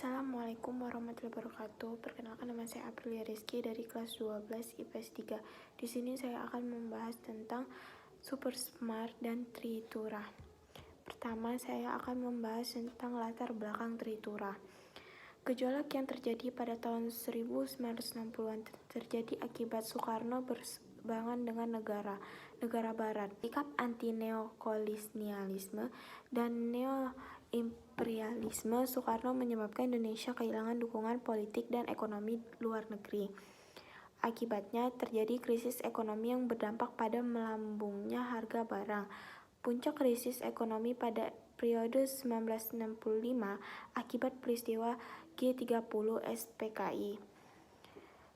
Assalamualaikum warahmatullahi wabarakatuh. Perkenalkan, nama saya Aprilia Rizky dari kelas 12 IPS 3. Di sini saya akan membahas tentang Super Smart dan Tritura. Pertama, saya akan membahas tentang latar belakang Tritura. Gejolak yang terjadi pada tahun 1960-an terjadi akibat Soekarno berseberangan dengan negara barat. Sikap anti-neokolonialisme dan neo-imperialisme Soekarno menyebabkan Indonesia kehilangan dukungan politik dan ekonomi luar negeri. Akibatnya terjadi krisis ekonomi yang berdampak pada melambungnya harga barang. Puncak krisis ekonomi pada periode 1965 akibat peristiwa G30 SPKI.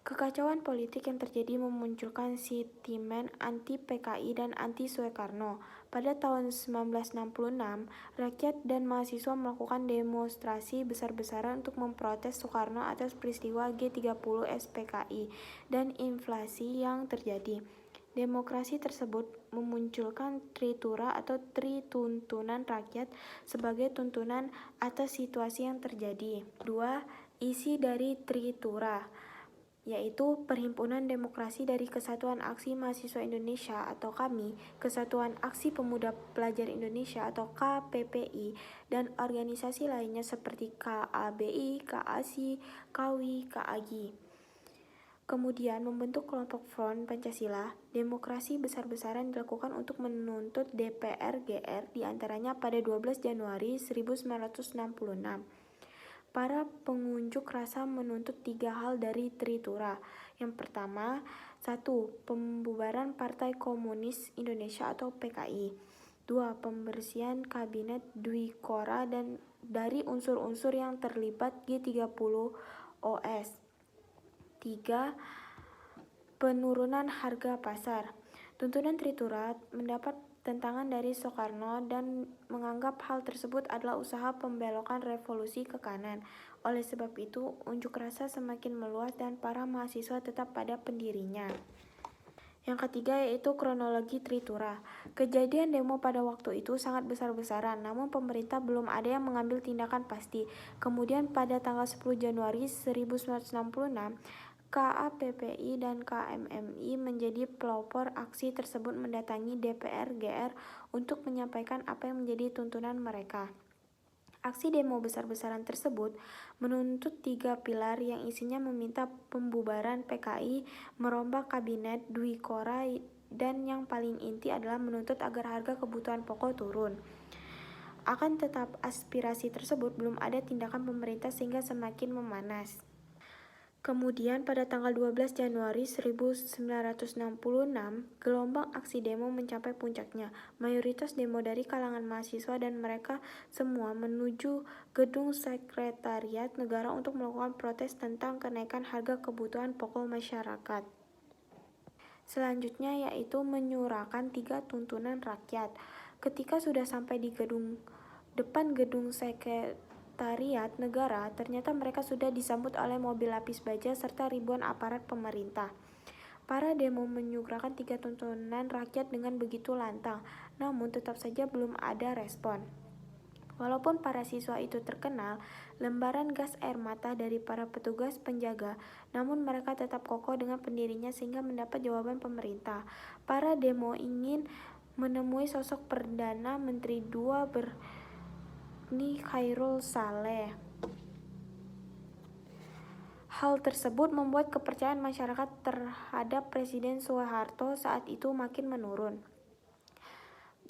Kekacauan politik yang terjadi memunculkan sentimen anti-PKI dan anti-Soekarno. Pada tahun 1966, rakyat dan mahasiswa melakukan demonstrasi besar-besaran untuk memprotes Soekarno atas peristiwa G30 SPKI dan inflasi yang terjadi. Demokrasi tersebut memunculkan Tritura atau Trituntunan Rakyat sebagai tuntunan atas situasi yang terjadi. 2. Isi dari Tritura, yaitu Perhimpunan Demokrasi dari Kesatuan Aksi Mahasiswa Indonesia atau KAMI, Kesatuan Aksi Pemuda Pelajar Indonesia atau KPPI, dan organisasi lainnya seperti KABI, KASI, KAWI, KAGI. Kemudian membentuk kelompok Front Pancasila. Demonstrasi besar-besaran dilakukan untuk menuntut DPR GR diantaranya pada 12 Januari 1966. Para pengunjuk rasa menuntut 3 hal dari Tritura. Yang pertama, 1. Pembubaran Partai Komunis Indonesia atau PKI. 2. Pembersihan Kabinet Dwi Kora dan dari unsur-unsur yang terlibat G30 OS. 3. Penurunan harga pasar. Tuntunan Tritura mendapat tentangan dari Soekarno dan menganggap hal tersebut adalah usaha pembelokan revolusi ke kanan. Oleh sebab itu, unjuk rasa semakin meluas dan para mahasiswa tetap pada pendirinya. Yang ketiga yaitu kronologi Tritura. Kejadian demo pada waktu itu sangat besar-besaran, namun pemerintah belum ada yang mengambil tindakan pasti. Kemudian pada tanggal 10 Januari 1966, KAPPI dan KMMI menjadi pelopor aksi tersebut mendatangi DPR GR untuk menyampaikan apa yang menjadi tuntunan mereka. Aksi demo besar-besaran tersebut menuntut 3 pilar yang isinya meminta pembubaran PKI, merombak kabinet Dwi Kora, dan yang paling inti adalah menuntut agar harga kebutuhan pokok turun. Akan tetap aspirasi tersebut belum ada tindakan pemerintah sehingga semakin memanas. Kemudian pada tanggal 12 Januari 1966, gelombang aksi demo mencapai puncaknya. Mayoritas demo dari kalangan mahasiswa dan mereka semua menuju gedung Sekretariat Negara untuk melakukan protes tentang kenaikan harga kebutuhan pokok masyarakat. Selanjutnya yaitu menyuarakan 3 tuntunan rakyat. Ketika sudah sampai di depan gedung Sekretariat Negara, ternyata mereka sudah disambut oleh mobil lapis baja serta ribuan aparat pemerintah. Para demo menyuarakan 3 tuntunan rakyat dengan begitu lantang, namun tetap saja belum ada respon. Walaupun para siswa itu terkenal lembaran gas air mata dari para petugas penjaga, namun mereka tetap kokoh dengan pendirinya sehingga mendapat jawaban pemerintah. Para demo ingin menemui sosok Perdana Menteri II Khairul Saleh. Hal tersebut membuat kepercayaan masyarakat terhadap Presiden Soeharto saat itu makin menurun.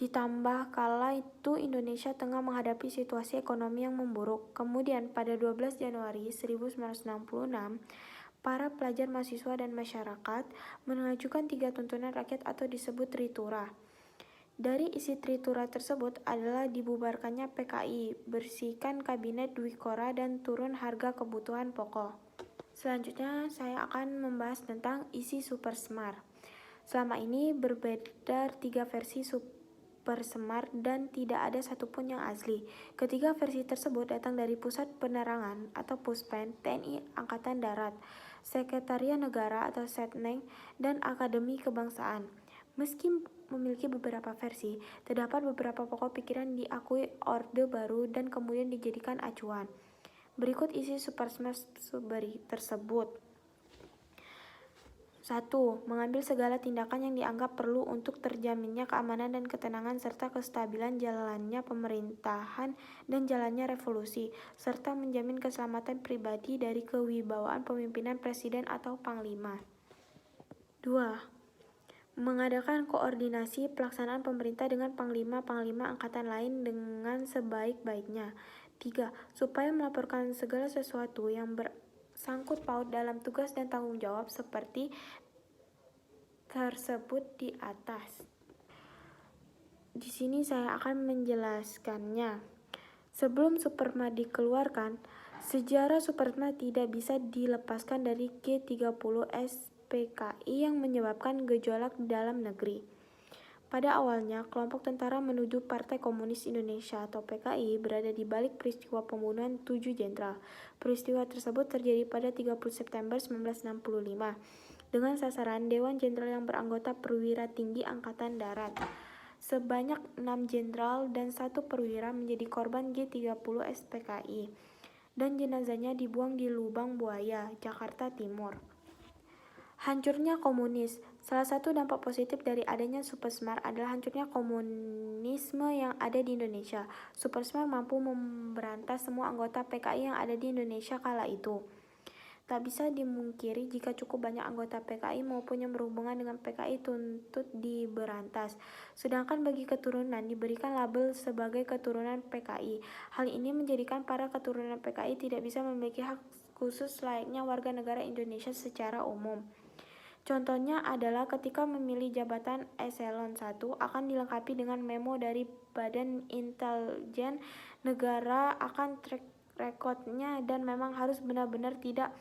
Ditambah kala itu Indonesia tengah menghadapi situasi ekonomi yang memburuk. Kemudian pada 12 Januari 1966, para pelajar, mahasiswa, dan masyarakat mengajukan 3 tuntunan rakyat atau disebut Tritura. Dari isi Tritura tersebut adalah dibubarkannya PKI, bersihkan kabinet Dwi Kora, dan turun harga kebutuhan pokok. Selanjutnya saya akan membahas tentang isi Super Smart. Selama ini beredar 3 versi Super Smart dan tidak ada satupun yang asli. Ketiga versi tersebut datang dari Pusat Penerangan atau Puspen, TNI Angkatan Darat, Sekretariat Negara atau Setneng, dan Akademi Kebangsaan. Meski memiliki beberapa versi, terdapat beberapa pokok pikiran diakui Orde Baru dan kemudian dijadikan acuan. Berikut isi Supersmart tersebut. 1. Mengambil segala tindakan yang dianggap perlu untuk terjaminnya keamanan dan ketenangan serta kestabilan jalannya pemerintahan dan jalannya revolusi, serta menjamin keselamatan pribadi dari kewibawaan pemimpinan presiden atau panglima. 2. Mengadakan koordinasi pelaksanaan pemerintah dengan panglima-panglima angkatan lain dengan sebaik-baiknya. 3. Supaya melaporkan segala sesuatu yang bersangkut paut dalam tugas dan tanggung jawab seperti tersebut di atas. Di sini saya akan menjelaskannya. Sebelum Supersmart dikeluarkan, sejarah Supersmart tidak bisa dilepaskan dari G30 SPKI yang menyebabkan gejolak dalam negeri. Pada awalnya, kelompok tentara menuju Partai Komunis Indonesia atau PKI berada di balik peristiwa pembunuhan 7 jenderal. Peristiwa tersebut terjadi pada 30 September 1965 dengan sasaran Dewan Jenderal yang beranggota perwira tinggi Angkatan Darat. Sebanyak 6 jenderal dan 1 perwira menjadi korban G30 SPKI dan jenazahnya dibuang di Lubang Buaya, Jakarta Timur. Hancurnya komunis. Salah satu dampak positif dari adanya Supersmart adalah hancurnya komunisme yang ada di Indonesia. Supersmart mampu memberantas semua anggota PKI yang ada di Indonesia kala itu. Tak bisa dimungkiri jika cukup banyak anggota PKI maupun yang berhubungan dengan PKI tuntut diberantas. Sedangkan bagi keturunan diberikan label sebagai keturunan PKI. Hal ini menjadikan para keturunan PKI tidak bisa memiliki hak khusus layaknya warga negara Indonesia secara umum. Contohnya adalah ketika memilih jabatan eselon 1 akan dilengkapi dengan memo dari Badan Intelijen Negara akan track recordnya dan memang harus benar-benar tidak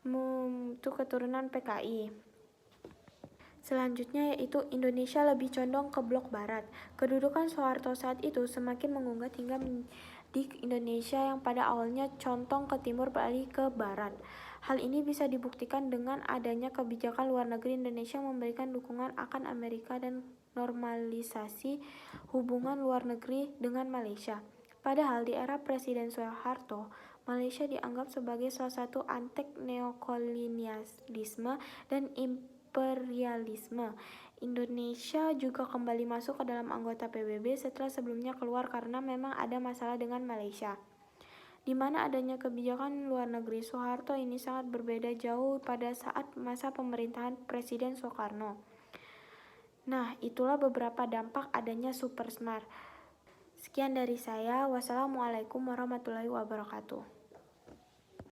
untuk keturunan PKI. Selanjutnya yaitu Indonesia lebih condong ke blok barat. Kedudukan Soeharto saat itu semakin mengunggah hingga di Indonesia yang pada awalnya condong ke timur beralih ke barat. Hal ini bisa dibuktikan dengan adanya kebijakan luar negeri Indonesia memberikan dukungan akan Amerika dan normalisasi hubungan luar negeri dengan Malaysia. Padahal di era Presiden Soeharto, Malaysia dianggap sebagai salah satu antek neokolonialisme dan imperialisme. Indonesia juga kembali masuk ke dalam anggota PBB setelah sebelumnya keluar karena memang ada masalah dengan Malaysia. Di mana adanya kebijakan luar negeri Soeharto ini sangat berbeda jauh pada saat masa pemerintahan Presiden Soekarno. Nah, itulah beberapa dampak adanya Supersmart. Sekian dari saya. Wassalamualaikum warahmatullahi wabarakatuh.